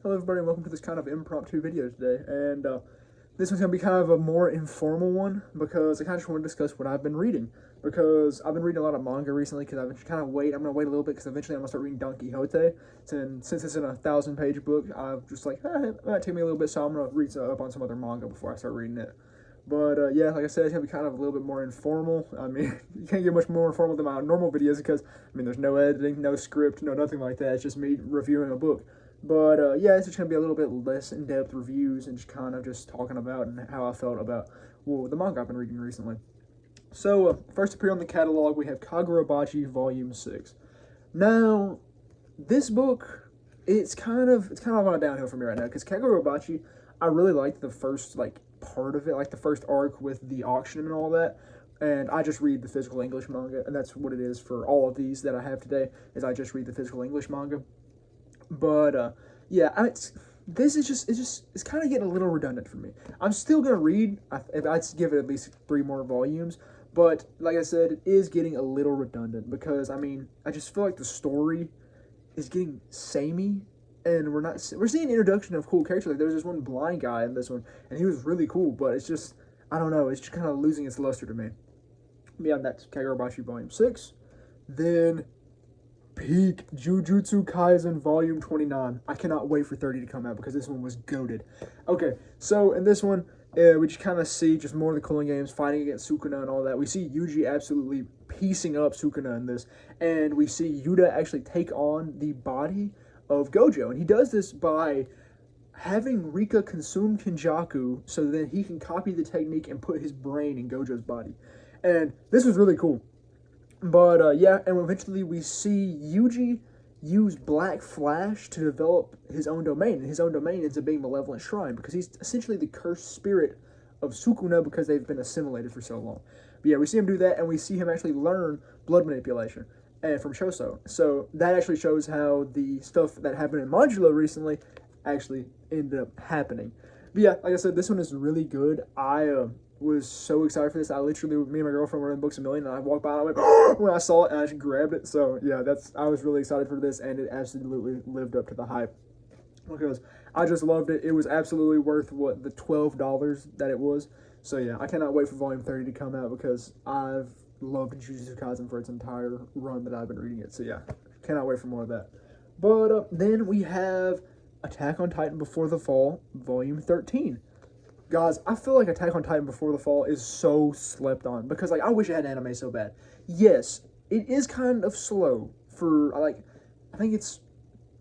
Hello everybody and welcome to this kind of impromptu video today. And this one's going to be kind of a more informal one because I kind of just want to discuss what I've been reading. Because I've been reading a lot of manga recently because I'm going to wait a little bit because eventually I'm going to start reading Don Quixote. And since it's in a 1,000-page book, I've just like, it might take me a little bit, so I'm going to read up on some other manga before I start reading it. But yeah, like I said, it's going to be kind of a little bit more informal. I mean, you can't get much more informal than my normal videos because, I mean, there's no editing, no script, no nothing like that. It's just me reviewing a book. But yeah, it's just going to be a little bit less in-depth reviews and just kind of just talking about and how I felt about the manga I've been reading recently. So, first appear on the catalog, we have Kagurabachi Volume 6. Now, this book, it's kind of on a downhill for me right now, because Kagurabachi, I really liked the first, part of it, like the first arc with the auction and all that, and I just read the physical English manga, and that's what it is for all of these that I have today, is I just read the physical English manga. But yeah, it's kind of getting a little redundant for me. I'm still gonna read. I'd give it at least 3 more volumes. But like I said, it is getting a little redundant because I mean I just feel like the story is getting samey, and we're seeing introduction of cool characters. Like there's this one blind guy in this one, and he was really cool. But it's just I don't know. It's just kind of losing its luster to me. Yeah, that's Kagurabachi Volume 6. Then peak Jujutsu Kaisen Volume 29. I cannot wait for 30 to come out because this one was goated. Okay, so in this one, we just kind of see just more of the Cooling Games fighting against Sukuna and all that. We see Yuji absolutely piecing up Sukuna in this, and we see Yuta actually take on the body of Gojo, and he does this by having Rika consume Kenjaku so that he can copy the technique and put his brain in Gojo's body. And this was really cool. But yeah, and eventually we see Yuji use Black Flash to develop his own domain, and his own domain ends up being Malevolent Shrine because he's essentially the cursed spirit of Sukuna because they've been assimilated for so long. But yeah, we see him do that, and we see him actually learn blood manipulation and from Shoso. So that actually shows how the stuff that happened in Modulo recently actually ended up happening. But yeah, like I said, this one is really good. I was so excited for this. I literally, me and my girlfriend were in Books A Million, and I walked by and I went, when I saw it, and I just grabbed it. So yeah, I was really excited for this, and it absolutely lived up to the hype because I just loved it. It was absolutely worth the $12 that it was. So yeah, I cannot wait for Volume 30 to come out because I've loved Jujutsu Kaisen for its entire run that I've been reading it. So yeah, cannot wait for more of that. But then we have Attack on Titan Before the Fall, Volume 13. Guys, I feel like Attack on Titan Before the Fall is so slept on because I wish it had anime so bad. Yes, it is kind of slow for I think it's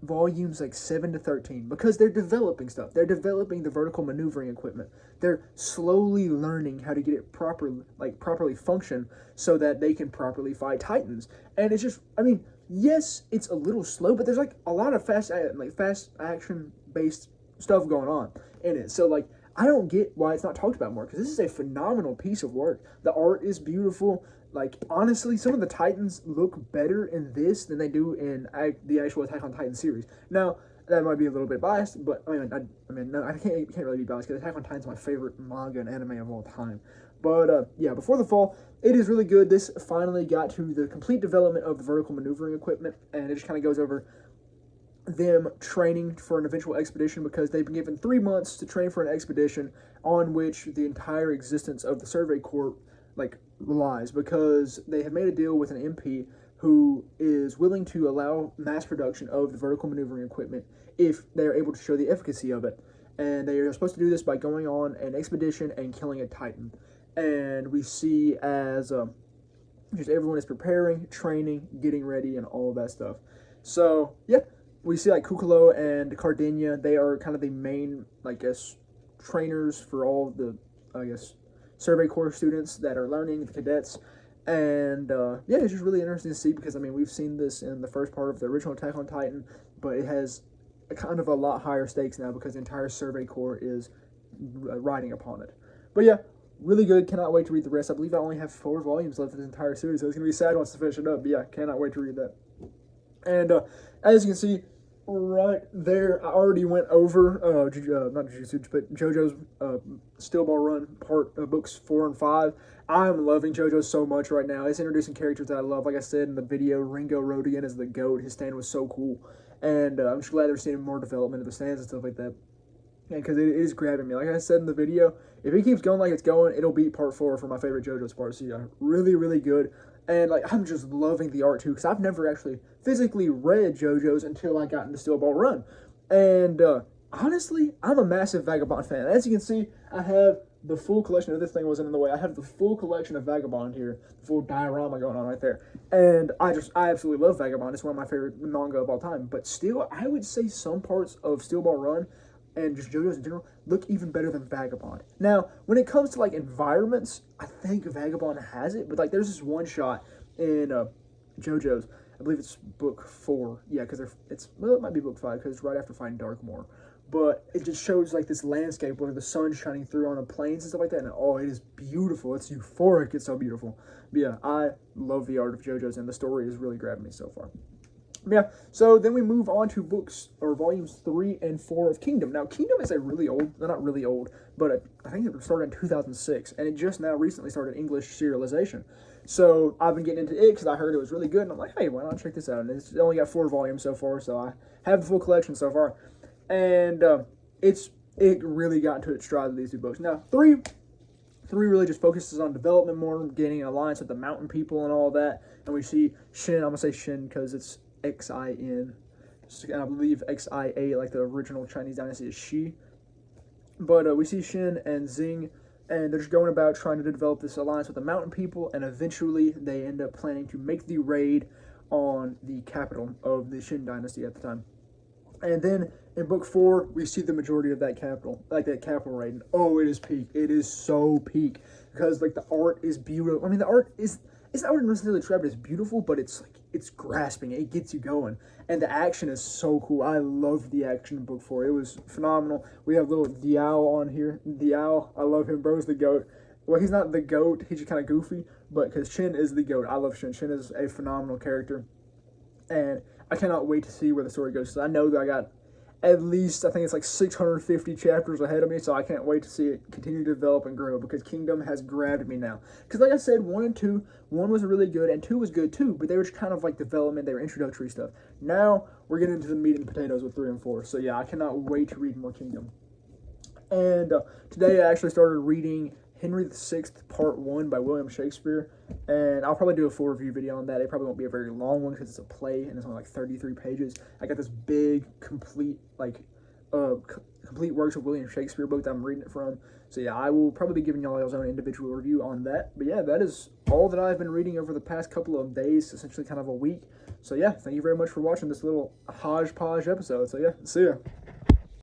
volumes 7 to 13 because they're developing stuff. They're developing the vertical maneuvering equipment. They're slowly learning how to get it properly function so that they can properly fight Titans. And it's just I mean, yes, it's a little slow, but there's a lot of fast action based stuff going on in it. So I don't get why it's not talked about more because this is a phenomenal piece of work. The art is beautiful. Honestly, some of the Titans look better in this than they do in the actual Attack on Titan series. Now, that might be a little bit biased, but I can't really be biased because Attack on Titan is my favorite manga and anime of all time. But yeah, Before the Fall, it is really good. This finally got to the complete development of the vertical maneuvering equipment, and it just kind of goes over them training for an eventual expedition because they've been given 3 months to train for an expedition on which the entire existence of the Survey Corps relies because they have made a deal with an MP who is willing to allow mass production of the vertical maneuvering equipment if they are able to show the efficacy of it. And they are supposed to do this by going on an expedition and killing a Titan. And we see as just everyone is preparing, training, getting ready, and all of that stuff. So, yeah. We see Kukolo and Cardenia. They are kind of the main, trainers for all the, Survey Corps students that are learning, the cadets. And, yeah, it's just really interesting to see because, we've seen this in the first part of the original Attack on Titan, but it has kind of a lot higher stakes now because the entire Survey Corps is riding upon it. But, yeah, really good. Cannot wait to read the rest. I believe I only have 4 volumes left of this entire series, so it's going to be sad once to finish it up. But, yeah, cannot wait to read that. And as you can see, right there, I already went over not Jujutsu, but JoJo's Steel Ball Run books 4 and 5. I'm loving JoJo so much right now. It's introducing characters that I love. Like I said in the video, Ringo Rodian is the GOAT. His stand was so cool. and I'm just glad they're seeing more development of the stands and stuff like that. And because it is grabbing me. Like I said in the video, if it keeps going like it's going, it'll beat part 4 for my favorite JoJo's part. So yeah, really, really good. And like I'm just loving the art too, because I've never actually physically read JoJo's until I got into Steel Ball Run. And honestly, I'm a massive Vagabond fan. As you can see, I have the full collection of this thing wasn't in the way. I have the full collection of Vagabond here, the full diorama going on right there. And I absolutely love Vagabond. It's one of my favorite manga of all time. But still, I would say some parts of Steel Ball Run and just JoJo's in general look even better than Vagabond. Now, when it comes to like environments, I think Vagabond has it, but like there's this one shot in JoJo's, I believe it's book 4, yeah, because it might be book 5 because it's right after Fighting Darkmoor, but it just shows like this landscape where the sun's shining through on the plains and stuff like that, and oh, it is beautiful. It's euphoric. It's so beautiful. But yeah, I love the art of JoJo's, and the story has really grabbed me so far. Yeah, so then we move on to volumes 3 and 4 of Kingdom. Now, Kingdom is a really old, not really old, but I think it started in 2006, and it just now recently started English serialization. So I've been getting into it because I heard it was really good, and I'm like, hey, why not check this out? And it's only got 4 volumes so far, so I have the full collection so far. And it really got into its stride with these 2 books. Now, 3 really just focuses on development more, gaining an alliance with the mountain people and all that. And we see Shin, I'm going to say Shin because it's Xin, and I believe Xia, like the original Chinese dynasty, is Shi. But we see Shin and Xing, and they're just going about trying to develop this alliance with the mountain people, and eventually they end up planning to make the raid on the capital of the Shin dynasty at the time. And then in book 4, we see the majority of that capital, like that capital raid. And oh, it is peak. It is so peak because like the art is beautiful. I mean, the art is. I wouldn't necessarily describe it as beautiful, but it's like it's grasping. It gets you going, and the action is so cool. I loved the action in book 4. It was phenomenal. We have little Diao on here. Diao, I love him. Bro's the goat. Well, he's not the goat. He's just kind of goofy, but because Shin is the goat, I love Shin. Shin is a phenomenal character, and I cannot wait to see where the story goes. So I know that I got at least, I think it's like 650 chapters ahead of me, so I can't wait to see it continue to develop and grow because Kingdom has grabbed me now. Because like I said, 1 and 2, 1 was really good and 2 was good too, but they were just kind of like development, they were introductory stuff. Now, we're getting into the meat and potatoes with 3 and 4, so yeah, I cannot wait to read more Kingdom. And today I actually started reading Henry VI Part 1 by William Shakespeare, and I'll probably do a full review video on that. It probably won't be a very long one because it's a play and it's only like 33 pages. I got this big, complete works of William Shakespeare book that I'm reading it from. So yeah, I will probably be giving y'all y'all's own individual review on that. But yeah, that is all that I've been reading over the past couple of days, essentially kind of a week. So yeah, thank you very much for watching this little hodgepodge episode. So yeah, see ya.